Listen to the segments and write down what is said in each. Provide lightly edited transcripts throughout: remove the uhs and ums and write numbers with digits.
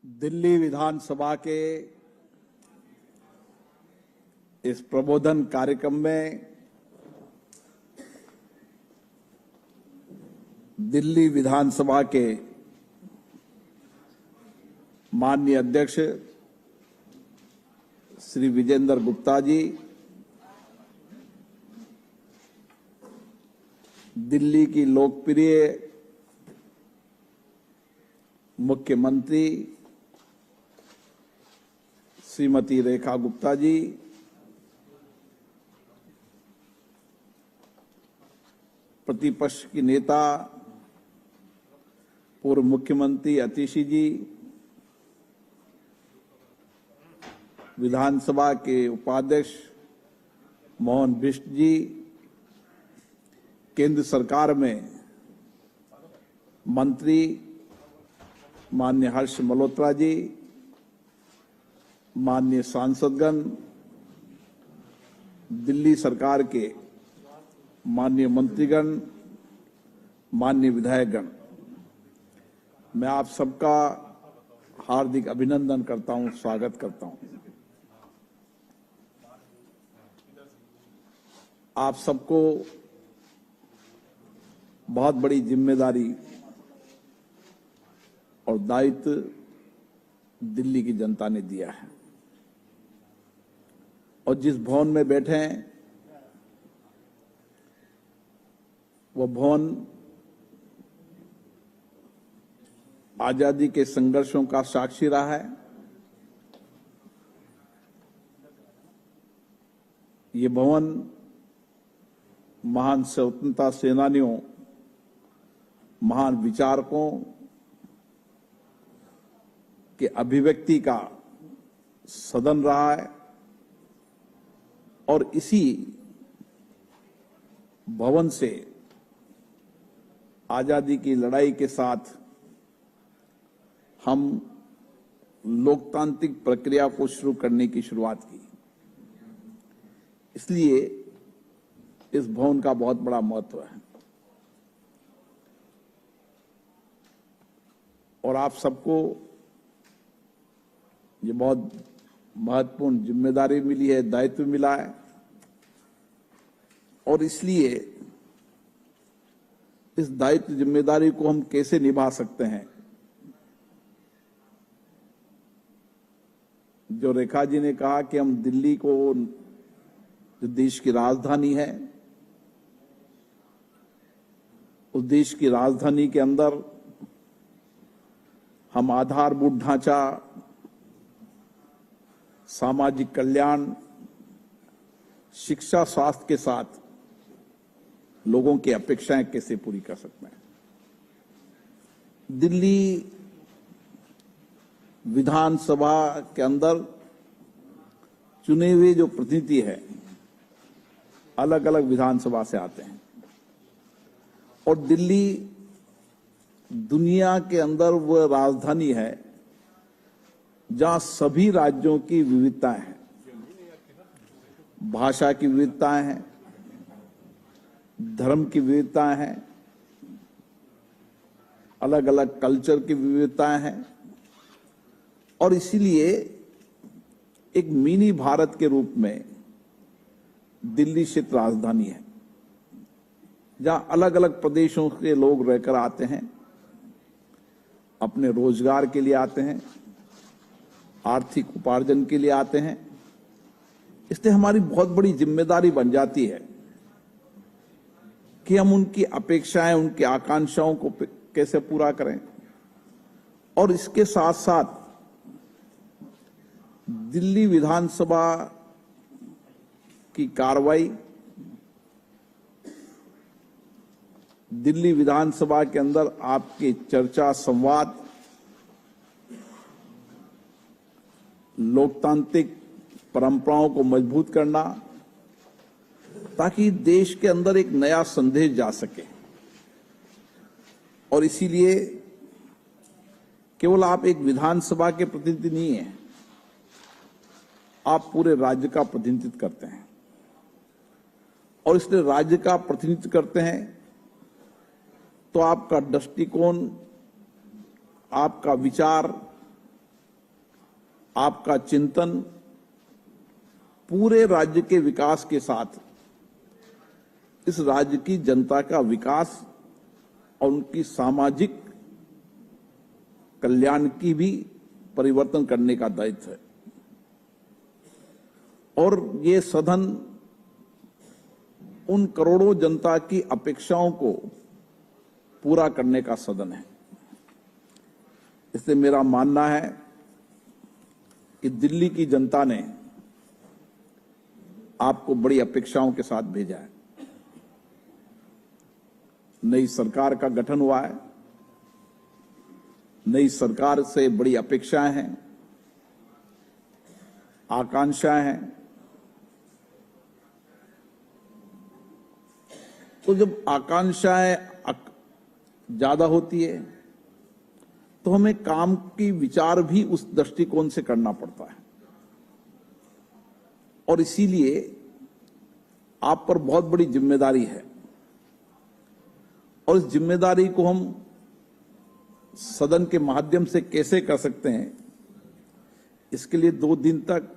दिल्ली विधानसभा के इस प्रबोधन कार्यक्रम में दिल्ली विधानसभा के माननीय अध्यक्ष श्री विजेंद्र गुप्ता जी, दिल्ली की लोकप्रिय मुख्यमंत्री श्रीमती रेखा गुप्ता जी, प्रतिपक्ष की नेता पूर्व मुख्यमंत्री आतिशी जी, विधानसभा के उपाध्यक्ष मोहन बिष्ट जी, केंद्र सरकार में मंत्री माननीय हर्ष मल्होत्रा जी, माननीय सांसदगण, दिल्ली सरकार के माननीय मंत्रीगण, माननीय विधायकगण, मैं आप सबका हार्दिक अभिनंदन करता हूं, स्वागत करता हूं। आप सबको बहुत बड़ी जिम्मेदारी और दायित्व दिल्ली की जनता ने दिया है और जिस भवन में बैठे हैं वह भवन आजादी के संघर्षों का साक्षी रहा है। ये भवन महान स्वतंत्रता सेनानियों, महान विचारकों के अभिव्यक्ति का सदन रहा है और इसी भवन से आजादी की लड़ाई के साथ हम लोकतांत्रिक प्रक्रिया को शुरू करने की शुरुआत की। इसलिए इस भवन का बहुत बड़ा महत्व है और आप सबको ये बहुत महत्वपूर्ण जिम्मेदारी मिली है, दायित्व मिला है और इसलिए इस दायित्व जिम्मेदारी को हम कैसे निभा सकते हैं। जो रेखा जी ने कहा कि हम दिल्ली को, जो देश की राजधानी है, उस देश की राजधानी के अंदर हम आधारभूत ढांचा, सामाजिक कल्याण, शिक्षा, स्वास्थ्य के साथ लोगों की अपेक्षाएं कैसे पूरी कर सकते हैं। दिल्ली विधानसभा के अंदर चुने हुए जो प्रतिनिधि है अलग अलग विधानसभा से आते हैं और दिल्ली दुनिया के अंदर वह राजधानी है जहां सभी राज्यों की विविधताएं हैं, भाषा की विविधताएं हैं, धर्म की विविधताएं हैं, अलग अलग कल्चर की विविधताएं हैं और इसीलिए एक मिनी भारत के रूप में दिल्ली क्षेत्र राजधानी है जहां अलग अलग प्रदेशों के लोग रहकर आते हैं, अपने रोजगार के लिए आते हैं, आर्थिक उपार्जन के लिए आते हैं। इसलिए हमारी बहुत बड़ी जिम्मेदारी बन जाती है कि हम उनकी अपेक्षाएं, उनकी आकांक्षाओं को कैसे पूरा करें और इसके साथ साथ दिल्ली विधानसभा की कार्रवाई, दिल्ली विधानसभा के अंदर आपकी चर्चा, संवाद, लोकतांत्रिक परंपराओं को मजबूत करना ताकि देश के अंदर एक नया संदेश जा सके और इसीलिए केवल आप एक विधानसभा के प्रतिनिधि नहीं हैं, आप पूरे राज्य का प्रतिनिधित्व करते हैं और इसलिए राज्य का प्रतिनिधित्व करते हैं तो आपका दृष्टिकोण, आपका विचार आपका चिंतन पूरे राज्य के विकास के साथ इस राज्य की जनता का विकास और उनकी सामाजिक कल्याण की भी परिवर्तन करने का दायित्व है। और ये सदन उन करोड़ों जनता की अपेक्षाओं को पूरा करने का सदन है। इसलिए मेरा मानना है कि दिल्ली की जनता ने आपको बड़ी अपेक्षाओं के साथ भेजा है। नई सरकार का गठन हुआ है, नई सरकार से बड़ी अपेक्षाएं हैं, आकांक्षाएं हैं। तो जब आकांक्षाएं ज्यादा होती है तो हमें काम की विचार भी उस दृष्टिकोण से करना पड़ता है। और इसीलिए आप पर बहुत बड़ी जिम्मेदारी है और इस जिम्मेदारी को हम सदन के माध्यम से कैसे कर सकते हैं, इसके लिए 2 दिन तक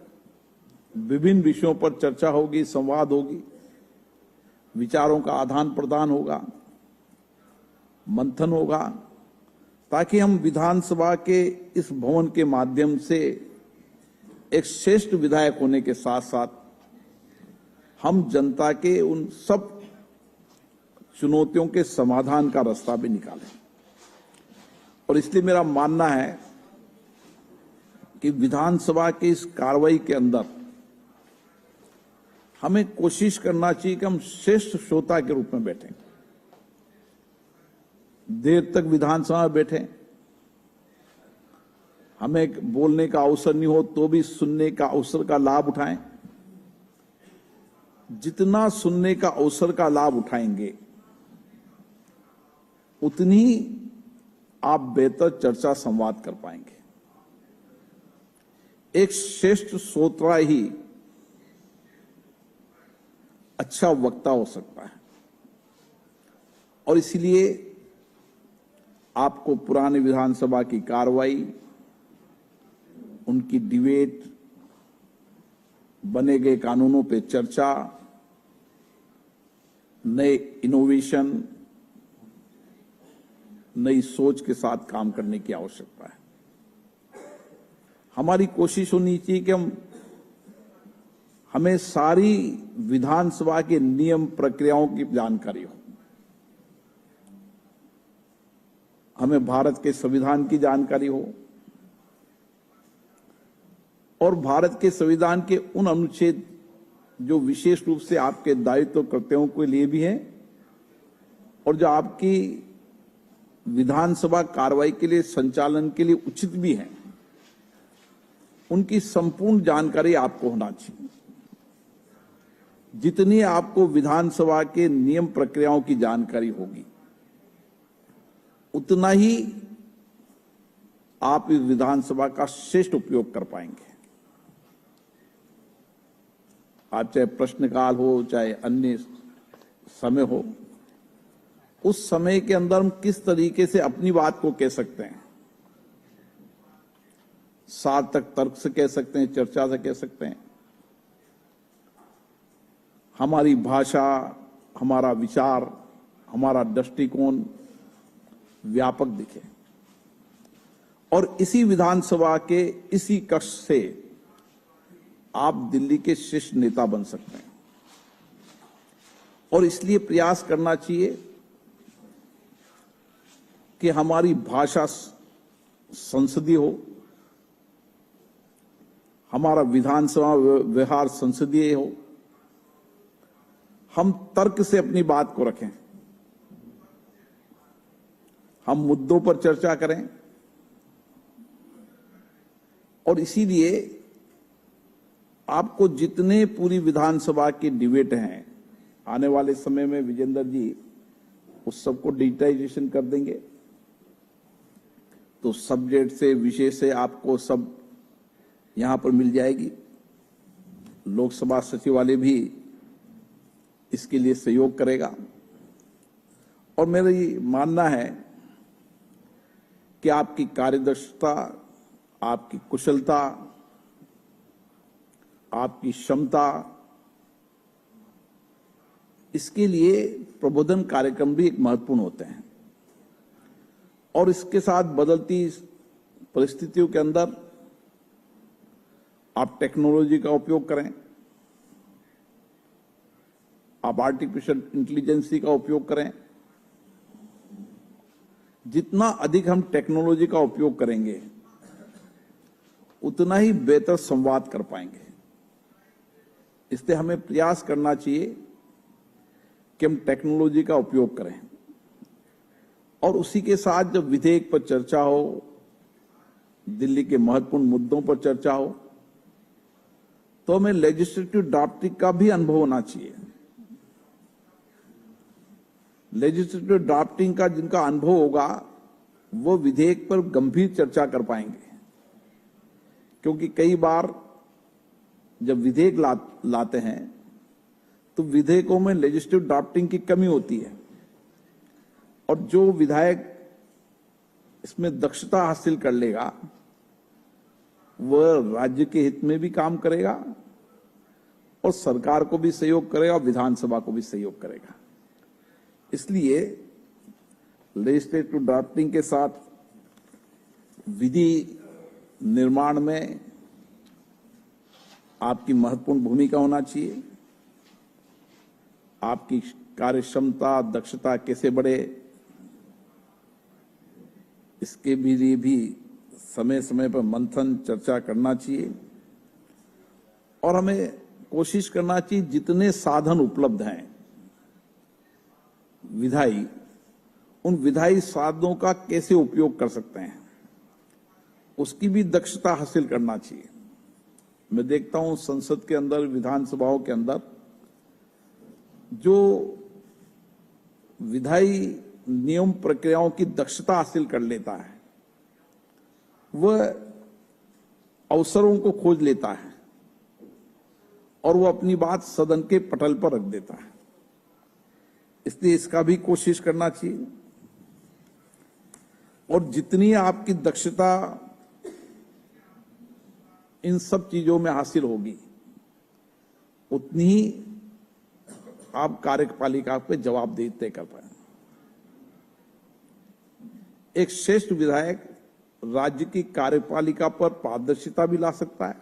विभिन्न विषयों पर चर्चा होगी, संवाद होगी, विचारों का आदान प्रदान होगा, मंथन होगा, ताकि हम विधानसभा के इस भवन के माध्यम से एक श्रेष्ठ विधायक होने के साथ साथ हम जनता के उन सब चुनौतियों के समाधान का रास्ता भी निकालें। और इसलिए मेरा मानना है कि विधानसभा की इस कार्रवाई के अंदर हमें कोशिश करना चाहिए कि हम श्रेष्ठ श्रोता के रूप में बैठें, देर तक विधानसभा में बैठें, हमें बोलने का अवसर नहीं हो तो भी सुनने का अवसर का लाभ उठाएं। जितना सुनने का अवसर का लाभ उठाएंगे उतनी आप बेहतर चर्चा संवाद कर पाएंगे। एक श्रेष्ठ श्रोता ही अच्छा वक्ता हो सकता है। और इसलिए आपको पुरानी विधानसभा की कार्रवाई, उनकी डिबेट, बने गए कानूनों पे चर्चा, नए इनोवेशन, नई सोच के साथ काम करने की आवश्यकता है। हमारी कोशिश होनी चाहिए कि हमें सारी विधानसभा के नियम प्रक्रियाओं की जानकारी हो, हमें भारत के संविधान की जानकारी हो और भारत के संविधान के उन अनुच्छेद जो विशेष रूप से आपके दायित्व कर्तव्यों के लिए भी है और जो आपकी विधानसभा कार्रवाई के लिए, संचालन के लिए उचित भी है, उनकी संपूर्ण जानकारी आपको होना चाहिए। जितनी आपको विधानसभा के नियम प्रक्रियाओं की जानकारी होगी उतना ही आप इस विधानसभा का श्रेष्ठ उपयोग कर पाएंगे। आप चाहे प्रश्नकाल हो, चाहे अन्य समय हो, उस समय के अंदर हम किस तरीके से अपनी बात को कह सकते हैं, सार्थक तर्क से कह सकते हैं, चर्चा से कह सकते हैं, हमारी भाषा, हमारा विचार, हमारा दृष्टिकोण व्यापक दिखे। और इसी विधानसभा के इसी कक्ष से आप दिल्ली के श्रेष्ठ नेता बन सकते हैं। और इसलिए प्रयास करना चाहिए कि हमारी भाषा संसदीय हो, हमारा विधानसभा व्यवहार संसदीय हो, हम तर्क से अपनी बात को रखें, हम मुद्दों पर चर्चा करें। और इसीलिए आपको जितने पूरी विधानसभा की डिबेट हैं, आने वाले समय में विजेंद्र जी उस सबको डिजिटाइजेशन कर देंगे, तो सब्जेक्ट से, विषय से आपको सब यहां पर मिल जाएगी। लोकसभा सचिवालय भी इसके लिए सहयोग करेगा। और मेरा ये मानना है कि आपकी कार्यदक्षता, आपकी कुशलता, आपकी क्षमता, इसके लिए प्रबोधन कार्यक्रम भी एक महत्वपूर्ण होते हैं। और इसके साथ बदलती परिस्थितियों के अंदर आप टेक्नोलॉजी का उपयोग करें, आप आर्टिफिशियल इंटेलिजेंसी का उपयोग करें। जितना अधिक हम टेक्नोलॉजी का उपयोग करेंगे उतना ही बेहतर संवाद कर पाएंगे। इसलिए हमें प्रयास करना चाहिए कि हम टेक्नोलॉजी का उपयोग करें और उसी के साथ जब विधेयक पर चर्चा हो, दिल्ली के महत्वपूर्ण मुद्दों पर चर्चा हो, तो हमें लेजिस्लेटिव ड्राफ्टिंग का भी अनुभव होना चाहिए। लेजिस्लेटिव ड्राफ्टिंग का जिनका अनुभव होगा वो विधेयक पर गंभीर चर्चा कर पाएंगे, क्योंकि कई बार जब विधेयक लाते हैं तो विधेयकों में लेजिस्लेटिव ड्राफ्टिंग की कमी होती है और जो विधायक इसमें दक्षता हासिल कर लेगा वह राज्य के हित में भी काम करेगा और सरकार को भी सहयोग करेगा और विधानसभा को भी सहयोग करेगा। इसलिए लेजिस्लेटिव ड्राफ्टिंग के साथ विधि निर्माण में आपकी महत्वपूर्ण भूमिका होना चाहिए। आपकी कार्य क्षमता, दक्षता कैसे बढ़े, इसके लिए भी समय समय पर मंथन चर्चा करना चाहिए और हमें कोशिश करना चाहिए जितने साधन उपलब्ध हैं विधायी, उन विधायी साधनों का कैसे उपयोग कर सकते हैं उसकी भी दक्षता हासिल करना चाहिए। मैं देखता हूं संसद के अंदर, विधानसभाओं के अंदर जो विधायी नियम प्रक्रियाओं की दक्षता हासिल कर लेता है वह अवसरों को खोज लेता है और वह अपनी बात सदन के पटल पर रख देता है। इसलिए इसका भी कोशिश करना चाहिए और जितनी आपकी दक्षता इन सब चीजों में हासिल होगी उतनी ही आप कार्यपालिका पे जवाबदेही तय कर पाएंगे। एक श्रेष्ठ विधायक राज्य की कार्यपालिका पर पारदर्शिता भी ला सकता है,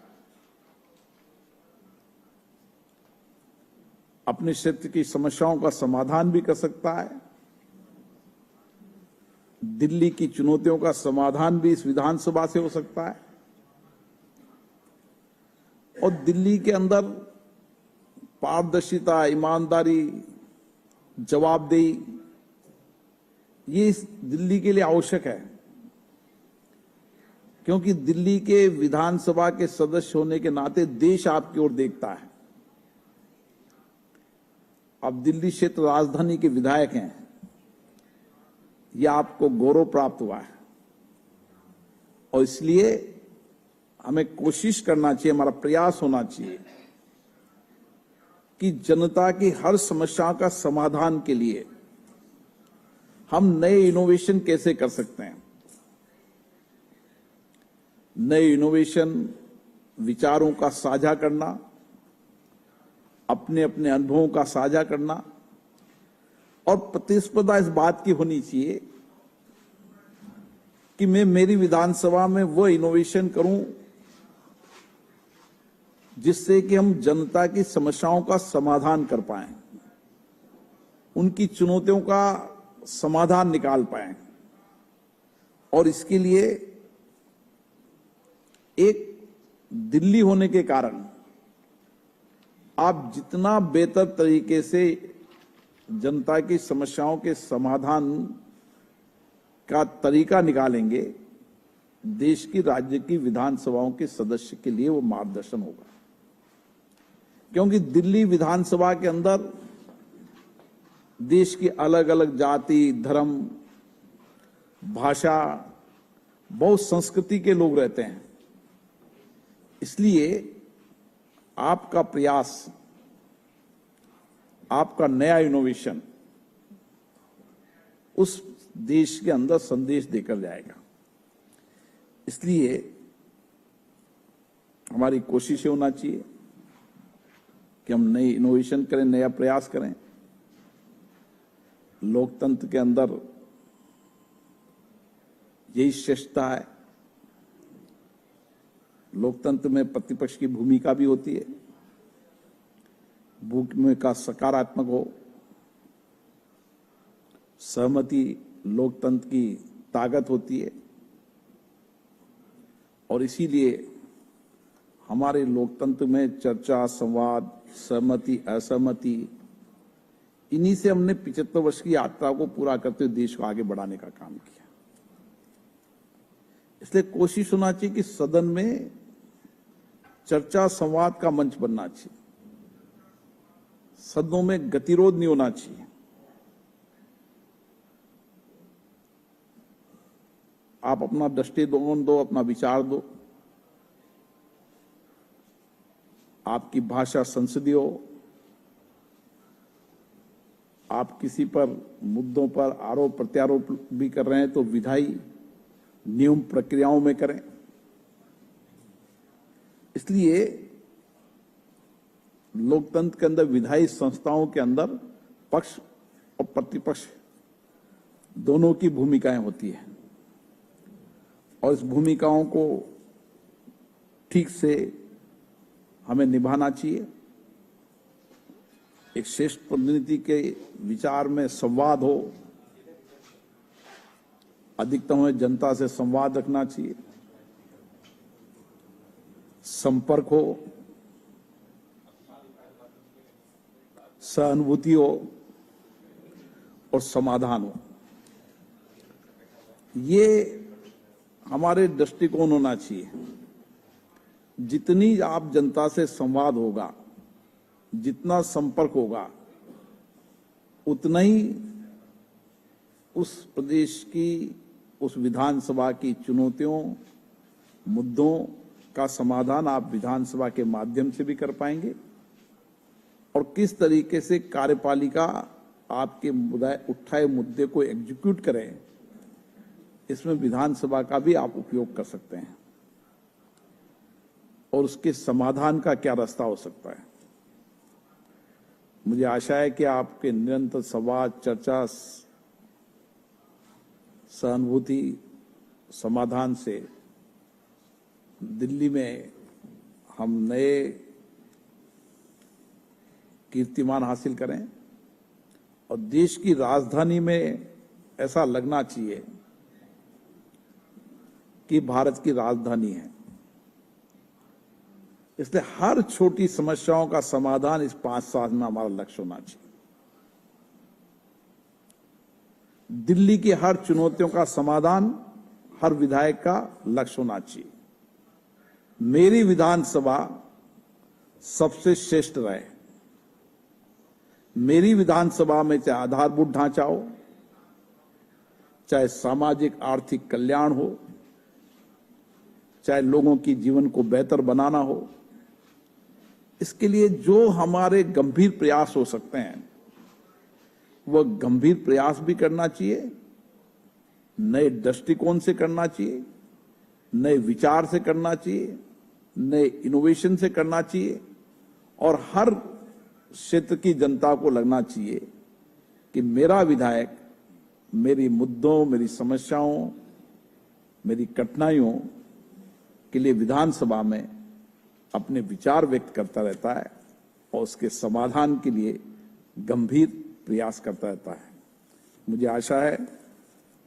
अपने क्षेत्र की समस्याओं का समाधान भी कर सकता है, दिल्ली की चुनौतियों का समाधान भी इस विधानसभा से हो सकता है और दिल्ली के अंदर पारदर्शिता, ईमानदारी, जवाबदेही ये इस दिल्ली के लिए आवश्यक है, क्योंकि दिल्ली के विधानसभा के सदस्य होने के नाते देश आपकी ओर देखता है। आप दिल्ली क्षेत्र राजधानी के विधायक हैं, यह आपको गौरव प्राप्त हुआ है और इसलिए हमें कोशिश करना चाहिए, हमारा प्रयास होना चाहिए कि जनता की हर समस्या का समाधान के लिए हम नए इनोवेशन कैसे कर सकते हैं। नए इनोवेशन, विचारों का साझा करना, अपने अपने अनुभवों का साझा करना और प्रतिस्पर्धा इस बात की होनी चाहिए कि मैं मेरी विधानसभा में वो इनोवेशन करूं जिससे कि हम जनता की समस्याओं का समाधान कर पाएं, उनकी चुनौतियों का समाधान निकाल पाएं और इसके लिए एक दिल्ली होने के कारण आप जितना बेहतर तरीके से जनता की समस्याओं के समाधान का तरीका निकालेंगे, देश की राज्य की विधानसभाओं के सदस्य के लिए वो मार्गदर्शन होगा। क्योंकि दिल्ली विधानसभा के अंदर देश की अलग अलग जाति, धर्म, भाषा, बहुत संस्कृति के लोग रहते हैं। इसलिए आपका प्रयास, आपका नया इनोवेशन उस देश के अंदर संदेश देकर जाएगा। इसलिए हमारी कोशिशें होना चाहिए कि हम नई इनोवेशन करें, नया प्रयास करें। लोकतंत्र के अंदर यही श्रेष्ठता है। लोकतंत्र में प्रतिपक्ष की भूमिका भी होती है, भूमिका सकारात्मक हो। सहमति लोकतंत्र की ताकत होती है और इसीलिए हमारे लोकतंत्र में चर्चा, संवाद, सहमति, असहमति, इन्हीं से हमने 75 वर्ष की यात्रा को पूरा करते हुए देश को आगे बढ़ाने का काम किया। इसलिए कोशिश होना चाहिए कि सदन में चर्चा, संवाद का मंच बनना चाहिए। सदनों में गतिरोध नहीं होना चाहिए। आप अपना दृष्टिकोण दो, अपना विचार दो। आपकी भाषा संसदीय हो। आप किसी पर मुद्दों पर आरोप प्रत्यारोप भी कर रहे हैं तो विधायी नियम प्रक्रियाओं में करें। इसलिए लोकतंत्र के अंदर विधायी संस्थाओं के अंदर पक्ष और प्रतिपक्ष दोनों की भूमिकाएं होती है और इस भूमिकाओं को ठीक से हमें निभाना चाहिए। एक श्रेष्ठ प्रतिनिधि के विचार में संवाद हो, अधिकतम हमें जनता से संवाद रखना चाहिए, संपर्क हो, सहानुभूति हो और समाधान हो। ये हमारे दृष्टिकोण होना चाहिए। जितनी आप जनता से संवाद होगा, जितना संपर्क होगा, उतना ही उस प्रदेश की, उस विधानसभा की चुनौतियों, मुद्दों का समाधान आप विधानसभा के माध्यम से भी कर पाएंगे और किस तरीके से कार्यपालिका आपके उठाए मुद्दे को एग्जीक्यूट करें, इसमें विधानसभा का भी आप उपयोग कर सकते हैं और उसके समाधान का क्या रास्ता हो सकता है। मुझे आशा है कि आपके निरंतर संवाद, चर्चा, सहानुभूति, समाधान से दिल्ली में हम नए कीर्तिमान हासिल करें और देश की राजधानी में ऐसा लगना चाहिए कि भारत की राजधानी है। इसलिए हर छोटी समस्याओं का समाधान इस 5 साल में हमारा लक्ष्य होना चाहिए। दिल्ली की हर चुनौतियों का समाधान हर विधायक का लक्ष्य होना चाहिए। मेरी विधानसभा सबसे श्रेष्ठ रहे। मेरी विधानसभा में चाहे आधारभूत ढांचा हो, चाहे सामाजिक आर्थिक कल्याण हो, चाहे लोगों की जीवन को बेहतर बनाना हो, इसके लिए जो हमारे गंभीर प्रयास हो सकते हैं वह गंभीर प्रयास भी करना चाहिए, नए दृष्टिकोण से करना चाहिए, नए विचार से करना चाहिए, नए इनोवेशन से करना चाहिए और हर क्षेत्र की जनता को लगना चाहिए कि मेरा विधायक मेरी मुद्दों, मेरी समस्याओं, मेरी कठिनाइयों के लिए विधानसभा में अपने विचार व्यक्त करता रहता है और उसके समाधान के लिए गंभीर प्रयास करता रहता है। मुझे आशा है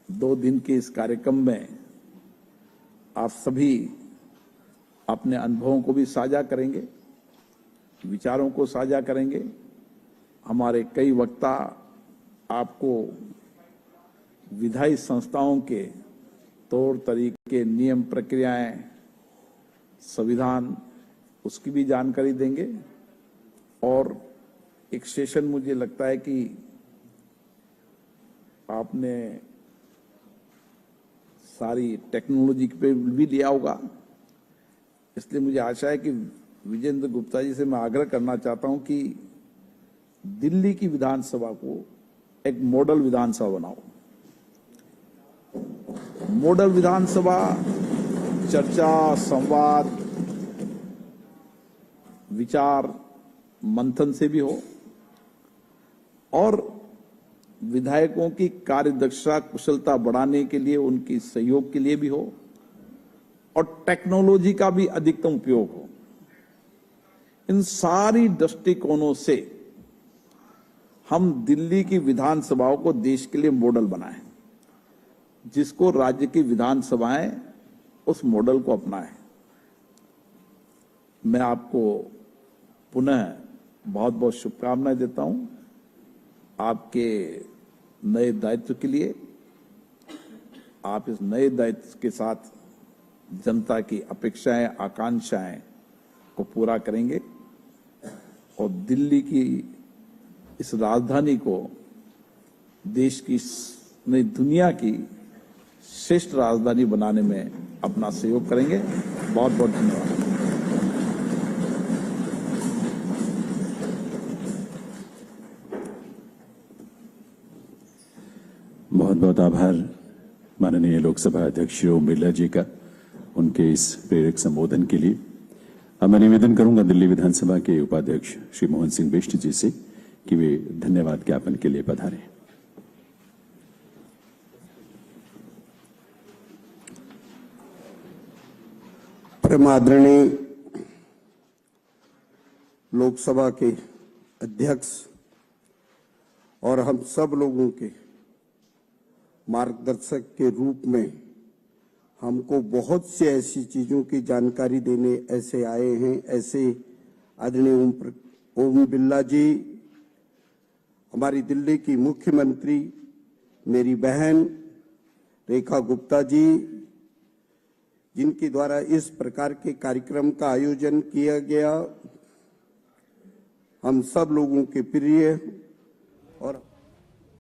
2 दिन के इस कार्यक्रम में आप सभी अपने अनुभवों को भी साझा करेंगे, विचारों को साझा करेंगे। हमारे कई वक्ता आपको विधायी संस्थाओं के तौर तरीके, नियम, प्रक्रियाएं, संविधान, उसकी भी जानकारी देंगे और एक सेशन मुझे लगता है कि आपने सारी टेक्नोलॉजी पे भी लिया होगा। इसलिए मुझे आशा है कि विजेंद्र गुप्ता जी से मैं आग्रह करना चाहता हूं कि दिल्ली की विधानसभा को एक मॉडल विधानसभा बनाओ। मॉडल विधानसभा चर्चा, संवाद, विचार, मंथन से भी हो और विधायकों की कार्यदक्षता कुशलता बढ़ाने के लिए उनकी सहयोग के लिए भी हो और टेक्नोलॉजी का भी अधिकतम उपयोग हो। इन सारी दृष्टिकोणों से हम दिल्ली की विधानसभाओं को देश के लिए मॉडल बनाएं, जिसको राज्य की विधानसभाएं उस मॉडल को अपनाएं। मैं आपको पुनः बहुत बहुत शुभकामनाएं देता हूं आपके नए दायित्व के लिए। आप इस नए दायित्व के साथ जनता की अपेक्षाएं, आकांक्षाएं को पूरा करेंगे और दिल्ली की इस राजधानी को देश की नहीं दुनिया की श्रेष्ठ राजधानी बनाने में अपना सहयोग करेंगे। बहुत बहुत धन्यवाद। बहुत बहुत आभार माननीय लोकसभा अध्यक्ष ओम बिरला जी का उनके इस प्रेरक संबोधन के लिए। अब मैं निवेदन करूंगा दिल्ली विधानसभा के उपाध्यक्ष श्री मोहन सिंह बिष्ट जी से कि वे धन्यवाद ज्ञापन के लिए पधारें। परमादरणीय लोकसभा के अध्यक्ष और हम सब लोगों के मार्गदर्शक के रूप में हमको बहुत सी ऐसी चीजों की जानकारी देने ऐसे आए हैं। ऐसे आदरणीय ओम बिरला जी, हमारी दिल्ली की मुख्यमंत्री, मेरी बहन रेखा गुप्ता जी, जिनके द्वारा इस प्रकार के कार्यक्रम का आयोजन किया गया, हम सब लोगों के प्रिय और